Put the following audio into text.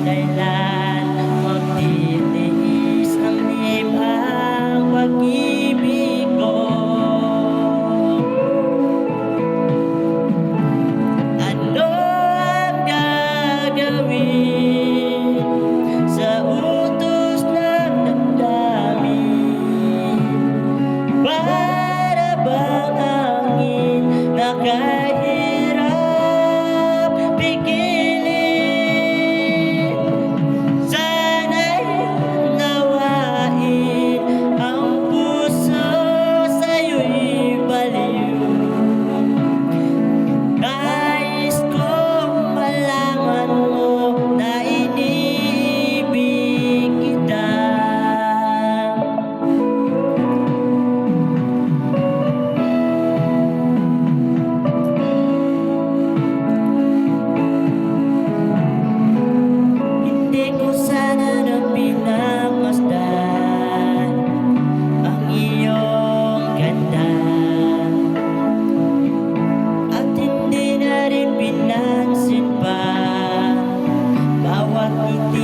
kailan magtitiis ang libhang pag-ibig ko. Ano ang gagawin sa utos ng damdamin? Para bang hangin na kahirap pigilin? Sana'y nawain ang puso sa'yo'y baliw. Nais kong malaman mo na iniibig kita. Hindi ko sana na pinamasdan ang iyong ganda, at hindi na rin pinansin pa bawat ngiti